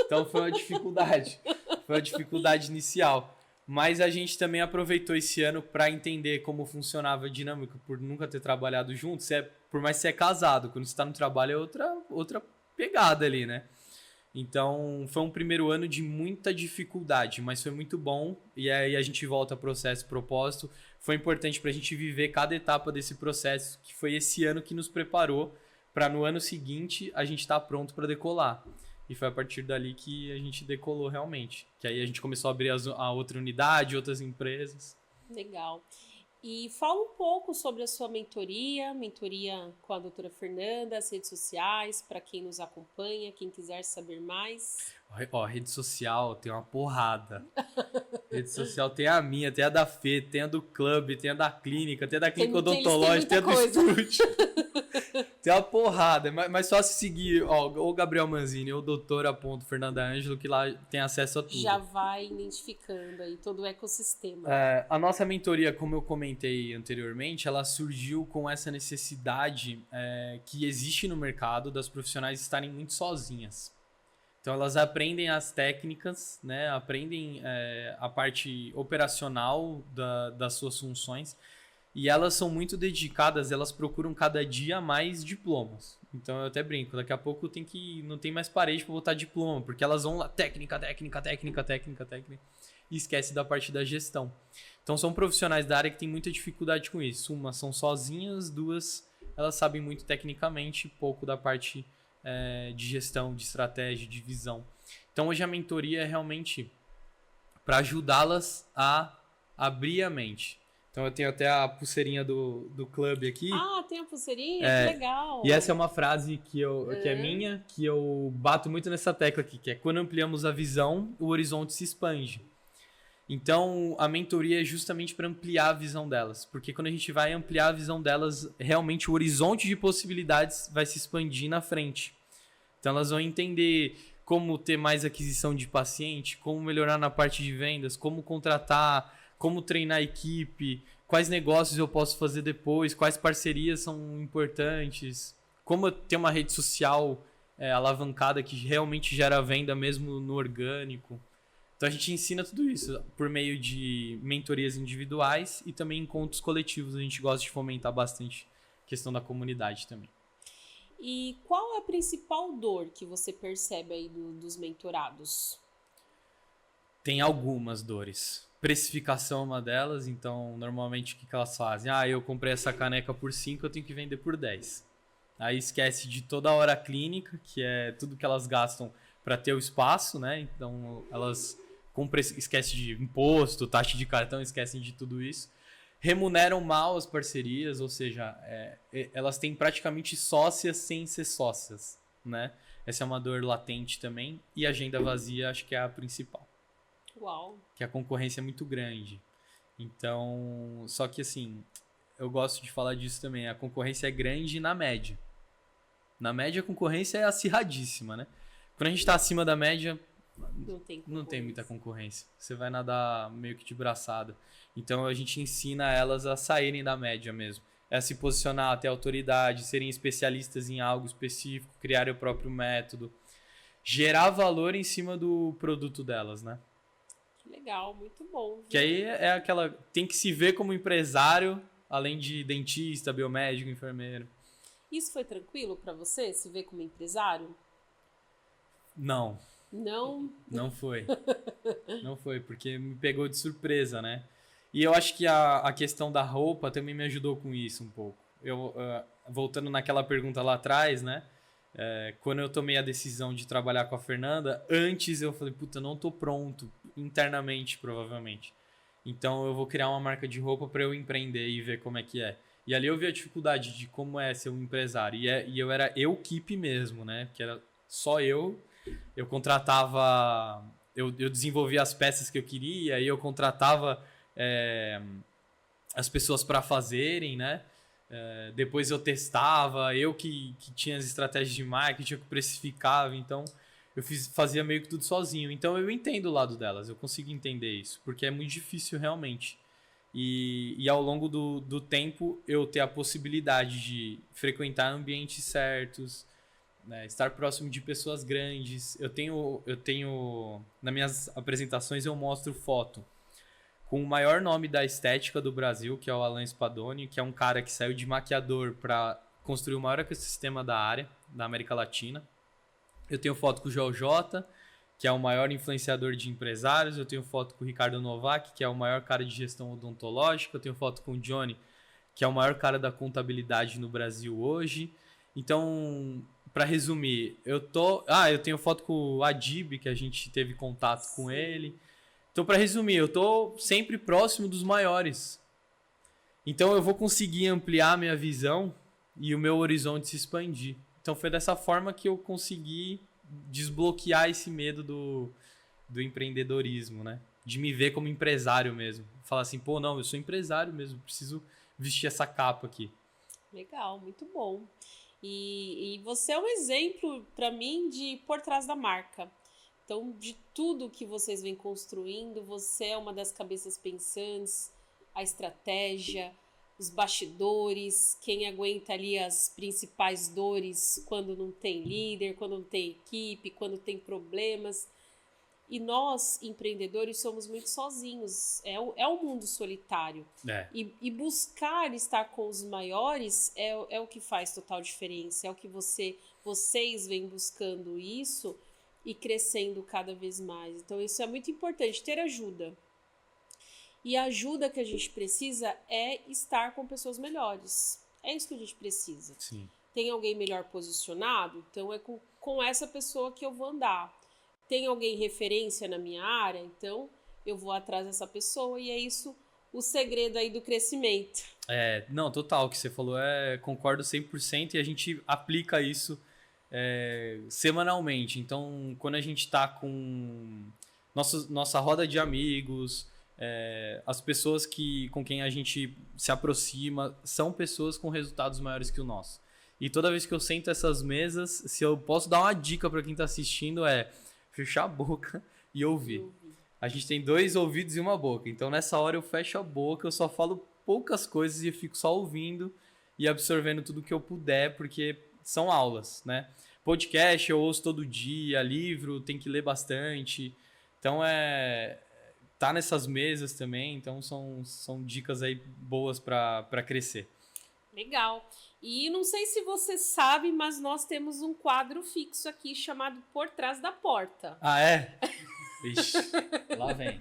Então, foi uma dificuldade. Foi uma dificuldade inicial. Mas a gente também aproveitou esse ano para entender como funcionava a dinâmica, por nunca ter trabalhado junto. Por mais que você é casado, quando você está no trabalho é outra pegada ali, né? Então, foi um primeiro ano de muita dificuldade, mas foi muito bom. E aí a gente volta ao processo propósito. Foi importante para a gente viver cada etapa desse processo, que foi esse ano que nos preparou para no ano seguinte a gente estar pronto para decolar. E foi a partir dali que a gente decolou realmente. Que aí a gente começou a abrir a outra unidade, outras empresas. Legal. E fala um pouco sobre a sua mentoria com a doutora Fernanda, as redes sociais, para quem nos acompanha, quem quiser saber mais. Rede social tem uma porrada. Rede social tem a minha, tem a da Fê, tem a do clube, tem a da clínica odontológica, tem a do estúdio. Tem uma porrada. Mas só se seguir, ó, ou Gabriel Manzini ou Fernanda Ângelo, que lá tem acesso a tudo. Já vai identificando aí todo o ecossistema. A nossa mentoria, como eu comentei anteriormente, ela surgiu com essa necessidade que existe no mercado das profissionais estarem muito sozinhas. Então elas aprendem as técnicas, né? Aprendem a parte operacional das suas funções e elas são muito dedicadas, elas procuram cada dia mais diplomas. Então eu até brinco, daqui a pouco não tem mais parede para botar diploma, porque elas vão lá técnica e esquece da parte da gestão. Então são profissionais da área que têm muita dificuldade com isso. Uma são sozinhas, duas elas sabem muito tecnicamente, pouco da parte de gestão, de estratégia, de visão. Então hoje a mentoria é realmente para ajudá-las a abrir a mente. Então eu tenho até a pulseirinha do clube aqui. Ah, tem a pulseirinha? Que legal! E essa é uma frase que é minha, que eu bato muito nessa tecla aqui, que é: quando ampliamos a visão, o horizonte se expande. Então, a mentoria é justamente para ampliar a visão delas. Porque quando a gente vai ampliar a visão delas, realmente o horizonte de possibilidades vai se expandir na frente. Então, elas vão entender como ter mais aquisição de paciente, como melhorar na parte de vendas, como contratar, como treinar a equipe, quais negócios eu posso fazer depois, quais parcerias são importantes, como ter uma rede social alavancada que realmente gera venda mesmo no orgânico. Então a gente ensina tudo isso por meio de mentorias individuais e também encontros coletivos. A gente gosta de fomentar bastante a questão da comunidade também. E qual é a principal dor que você percebe aí dos mentorados? Tem algumas dores. Precificação é uma delas, então normalmente o que elas fazem? Eu comprei essa caneca por 5, eu tenho que vender por 10. Aí esquece de toda a hora clínica, que é tudo que elas gastam para ter o espaço, né? Então elas esquecem de imposto, taxa de cartão, esquecem de tudo isso. Remuneram mal as parcerias, ou seja, elas têm praticamente sócias sem ser sócias, né? Essa é uma dor latente também. E a agenda vazia acho que é a principal. Uau! Que a concorrência é muito grande. Então, só que assim, eu gosto de falar disso também. A concorrência é grande na média. Na média, a concorrência é acirradíssima, né? Quando a gente está acima da média, não tem muita concorrência. Você vai nadar meio que de braçada. Então, a gente ensina elas a saírem da média mesmo. A se posicionar até a autoridade, serem especialistas em algo específico, criarem o próprio método. Gerar valor em cima do produto delas, né? Legal, muito bom. Viu? Que aí é aquela... Tem que se ver como empresário, além de dentista, biomédico, enfermeiro. Isso foi tranquilo para você, se ver como empresário? Não. Não? Não foi. Não foi, porque me pegou de surpresa, né? E eu acho que a questão da roupa também me ajudou com isso um pouco. Voltando naquela pergunta lá atrás, né? Quando eu tomei a decisão de trabalhar com a Fernanda, antes eu falei, puta, não tô pronto, internamente, provavelmente. Então eu vou criar uma marca de roupa para eu empreender e ver como é que é. E ali eu vi a dificuldade de como é ser um empresário. E eu era equipe mesmo, né? Que era só eu. Eu contratava... Eu desenvolvia as peças que eu queria e eu contratava as pessoas para fazerem, né? Depois eu testava, eu que tinha as estratégias de marketing, eu que precificava, então eu fazia meio que tudo sozinho. Então eu entendo o lado delas, eu consigo entender isso, porque é muito difícil realmente. E ao longo do tempo eu ter a possibilidade de frequentar ambientes certos, né, estar próximo de pessoas grandes. Eu tenho nas minhas apresentações eu mostro foto com o maior nome da estética do Brasil, que é o Alan Spadoni, que é um cara que saiu de maquiador para construir o maior ecossistema da área, da América Latina. Eu tenho foto com o Joel J, que é o maior influenciador de empresários. Eu tenho foto com o Ricardo Novak, que é o maior cara de gestão odontológica. Eu tenho foto com o Johnny, que é o maior cara da contabilidade no Brasil hoje. Então, para resumir, eu tenho foto com o Adib, que a gente teve contato com ele. Então, para resumir, eu tô sempre próximo dos maiores. Então, eu vou conseguir ampliar minha visão e o meu horizonte se expandir. Então, foi dessa forma que eu consegui desbloquear esse medo do empreendedorismo, né? De me ver como empresário mesmo. Falar assim, pô, não, eu sou empresário mesmo, preciso vestir essa capa aqui. Legal, muito bom. E você é um exemplo para mim de por trás da marca. Então, de tudo que vocês vêm construindo, você é uma das cabeças pensantes, a estratégia, os bastidores, quem aguenta ali as principais dores quando não tem líder, quando não tem equipe, quando tem problemas. E nós, empreendedores, somos muito sozinhos. É um mundo solitário. E buscar estar com os maiores é o que faz total diferença. É o que vocês vêm buscando isso e crescendo cada vez mais. Então, isso é muito importante, ter ajuda. E a ajuda que a gente precisa é estar com pessoas melhores. É isso que a gente precisa. Sim. Tem alguém melhor posicionado? Então, é com essa pessoa que eu vou andar. Tem alguém referência na minha área? Então, eu vou atrás dessa pessoa. E é isso o segredo aí do crescimento. Não, total, o que você falou, concordo 100% e a gente aplica isso semanalmente. Então, quando a gente está com nossa roda de amigos, as pessoas com quem a gente se aproxima são pessoas com resultados maiores que o nosso. E toda vez que eu sento essas mesas, se eu posso dar uma dica para quem está assistindo, fechar a boca e ouvir. A gente tem 2 ouvidos e uma boca. Então, nessa hora eu fecho a boca, eu só falo poucas coisas e eu fico só ouvindo e absorvendo tudo que eu puder, porque são aulas, né? Podcast eu ouço todo dia, livro tem que ler bastante. Então, tá nessas mesas também. Então, são dicas aí boas para crescer. Legal. E não sei se você sabe, mas nós temos um quadro fixo aqui chamado Por Trás da Porta. Ah, é? Ixi, lá vem.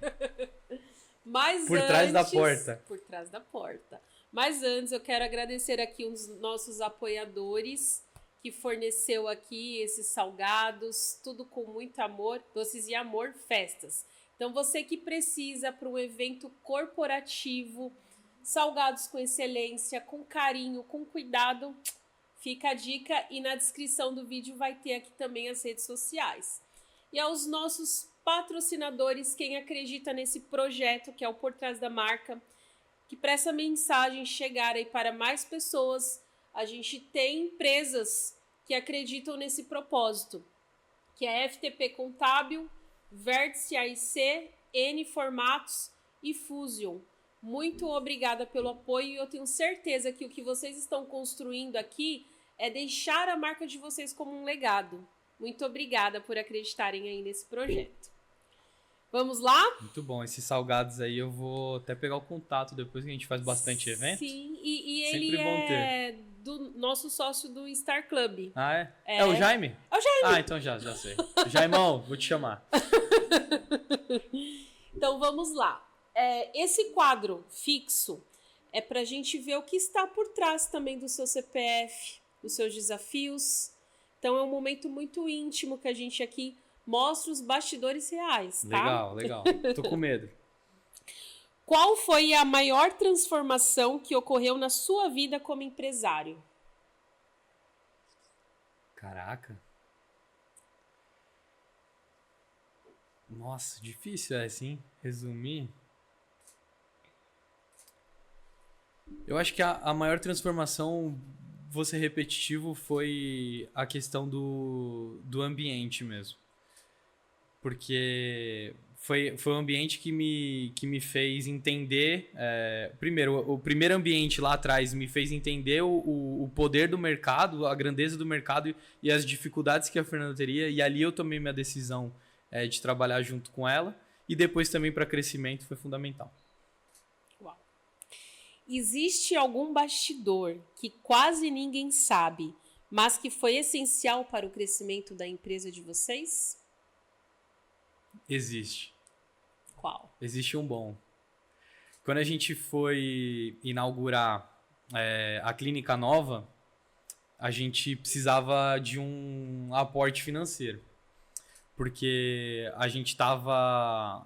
Mas Por trás da porta. Por trás da porta. Mas antes eu quero agradecer aqui um dos nossos apoiadores que forneceu aqui esses salgados, tudo com muito amor, doces e amor, festas. Então você que precisa para um evento corporativo, salgados com excelência, com carinho, com cuidado, fica a dica e na descrição do vídeo vai ter aqui também as redes sociais. E aos nossos patrocinadores, quem acredita nesse projeto que é o Por Trás da Marca, que para essa mensagem chegar aí para mais pessoas, a gente tem empresas que acreditam nesse propósito, que é FTP Contábil, Vértice AIC, N Formatos e Fusion. Muito obrigada pelo apoio e eu tenho certeza que o que vocês estão construindo aqui é deixar a marca de vocês como um legado. Muito obrigada por acreditarem aí nesse projeto. Vamos lá? Muito bom. Esses salgados aí eu vou até pegar o contato depois que a gente faz bastante evento. Sim, e Sempre ele bom é do nosso sócio do Star Club. Ah, é? É o Jaime? É o Jaime. Ah, então já sei. Jaimão, vou te chamar. Então vamos lá. Esse quadro fixo é para a gente ver o que está por trás também do seu CPF, dos seus desafios. Então é um momento muito íntimo que a gente aqui mostra os bastidores reais, tá? Legal. Tô com medo. Qual foi a maior transformação que ocorreu na sua vida como empresário? Caraca. Nossa, difícil assim, resumir. Eu acho que a maior transformação, vou ser repetitivo, foi a questão do ambiente mesmo. Porque foi um ambiente que me fez entender... primeiro, o primeiro ambiente lá atrás me fez entender o poder do mercado, a grandeza do mercado e as dificuldades que a Fernanda teria. E ali eu tomei minha decisão de trabalhar junto com ela. E depois também para crescimento foi fundamental. Uau. Existe algum bastidor que quase ninguém sabe, mas que foi essencial para o crescimento da empresa de vocês? Existe. Qual? Existe um bom. Quando a gente foi inaugurar a clínica nova, a gente precisava de um aporte financeiro. Porque a gente estava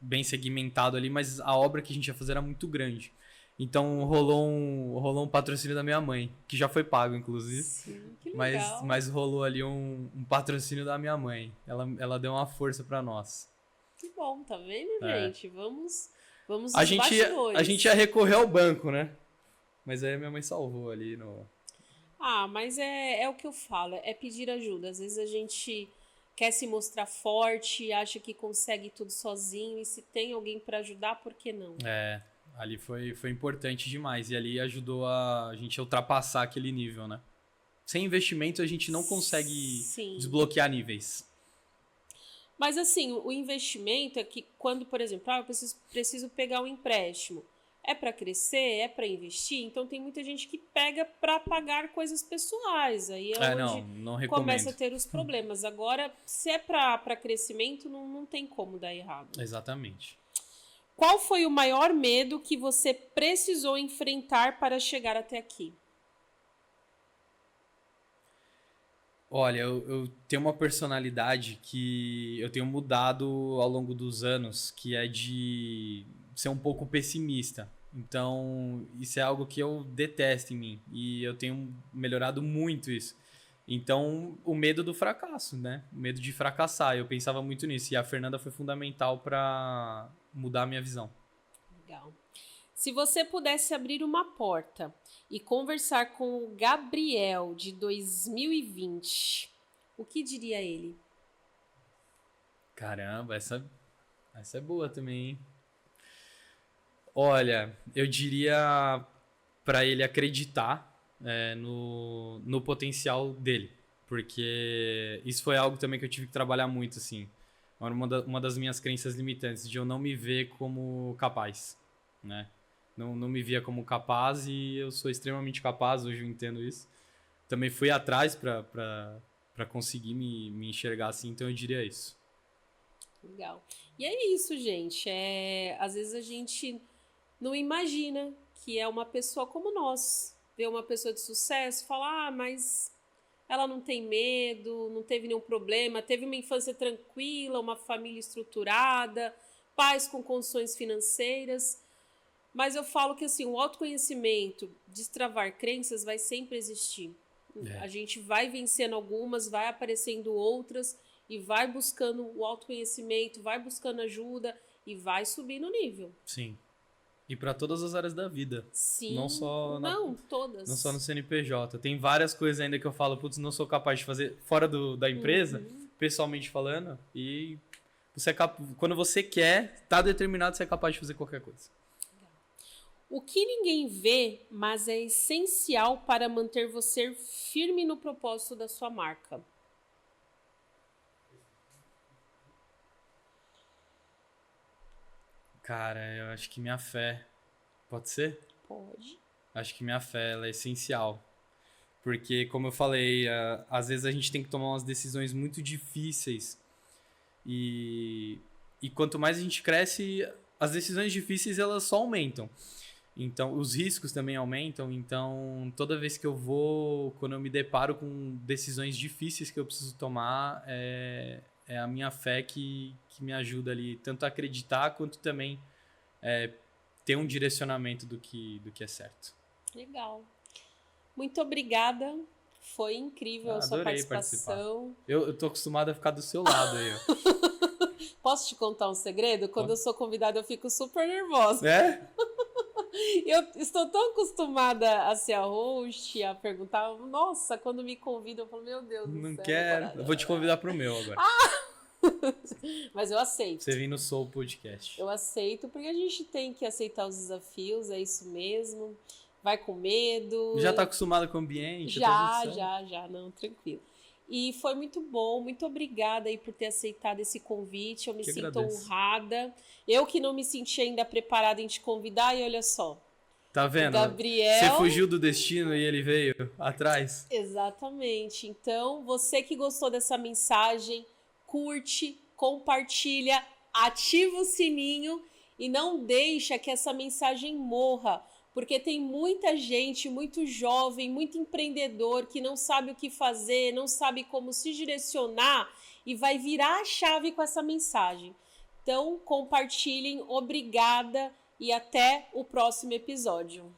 bem segmentado ali, mas a obra que a gente ia fazer era muito grande. Então rolou um patrocínio da minha mãe, que já foi pago, inclusive. Sim, que legal. Mas rolou ali um patrocínio da minha mãe. Ela deu uma força para nós. Que bom, tá vendo, gente? Vamos aos a bastidores. gente ia recorrer ao banco, né? Mas aí a minha mãe salvou ali no... Mas é o que eu falo, é pedir ajuda. Às vezes a gente quer se mostrar forte, acha que consegue tudo sozinho, e se tem alguém para ajudar, por que não? Ali foi importante demais, e ali ajudou a gente a ultrapassar aquele nível, né? Sem investimento a gente não consegue Sim. desbloquear níveis. Mas assim, o investimento é que quando, por exemplo, eu preciso pegar um empréstimo, é para crescer, é para investir, então tem muita gente que pega para pagar coisas pessoais, aí é onde não começa a recomendo. ter os problemas. Agora, se é para crescimento, não tem como dar errado. Exatamente. Qual foi o maior medo que você precisou enfrentar para chegar até aqui? Olha, eu tenho uma personalidade que eu tenho mudado ao longo dos anos, que é de ser um pouco pessimista. Então, isso é algo que eu detesto em mim. E eu tenho melhorado muito isso. Então, o medo do fracasso, né? O medo de fracassar. Eu pensava muito nisso. E a Fernanda foi fundamental para mudar a minha visão. Legal. Se você pudesse abrir uma porta e conversar com o Gabriel de 2020, o que diria ele? Caramba, essa é boa também, hein? Olha, eu diria para ele acreditar no potencial dele, porque isso foi algo também que eu tive que trabalhar muito, assim. Era uma das minhas crenças limitantes, de eu não me ver como capaz, né? Não me via como capaz, e eu sou extremamente capaz, hoje eu entendo isso. Também fui atrás para conseguir me enxergar assim, então eu diria isso. Legal. E é isso, gente. Às vezes a gente não imagina que é uma pessoa como nós. Vê uma pessoa de sucesso e fala, mas ela não tem medo, não teve nenhum problema, teve uma infância tranquila, uma família estruturada, pais com condições financeiras. Mas eu falo que assim, o autoconhecimento, destravar crenças vai sempre existir. A gente vai vencendo algumas, vai aparecendo outras e vai buscando o autoconhecimento, vai buscando ajuda e vai subindo o nível. Sim. E para todas as áreas da vida. Sim. Não só todas. Não só no CNPJ. Tem várias coisas ainda que eu falo, putz, não sou capaz de fazer fora da empresa, pessoalmente falando, e quando você quer, tá determinado, você é capaz de fazer qualquer coisa. O que ninguém vê, mas é essencial para manter você firme no propósito da sua marca. Cara, eu acho que minha fé. Pode ser? Pode. Acho que minha fé ela é essencial. Porque, como eu falei, às vezes a gente tem que tomar umas decisões muito difíceis. E quanto mais a gente cresce, as decisões difíceis elas só aumentam. Então, os riscos também aumentam. Então, toda vez que quando eu me deparo com decisões difíceis que eu preciso tomar, é a minha fé que me ajuda ali, tanto a acreditar quanto também ter um direcionamento do que é certo. Legal. Muito obrigada. Foi incrível a sua participação. Eu tô acostumado a ficar do seu lado aí. Posso te contar um segredo? Quando eu sou convidada, eu fico super nervosa. É? Eu estou tão acostumada a ser a host, a perguntar. Nossa, quando me convidam, eu falo, meu Deus do céu. Não quero. Eu vou te convidar pro meu agora. Mas eu aceito. Você vem no Soul Podcast. Eu aceito, porque a gente tem que aceitar os desafios, é isso mesmo. Vai com medo. Já tá acostumado com o ambiente? Já, não, tranquilo. E foi muito bom, muito obrigada aí por ter aceitado esse convite, eu me sinto honrada. Eu que não me senti ainda preparada em te convidar, e olha só. Tá vendo? O Gabriel... Você fugiu do destino e ele veio atrás. Exatamente. Então, você que gostou dessa mensagem, curte, compartilha, ativa o sininho e não deixa que essa mensagem morra. Porque tem muita gente, muito jovem, muito empreendedor que não sabe o que fazer, não sabe como se direcionar e vai virar a chave com essa mensagem. Então, compartilhem, obrigada e até o próximo episódio.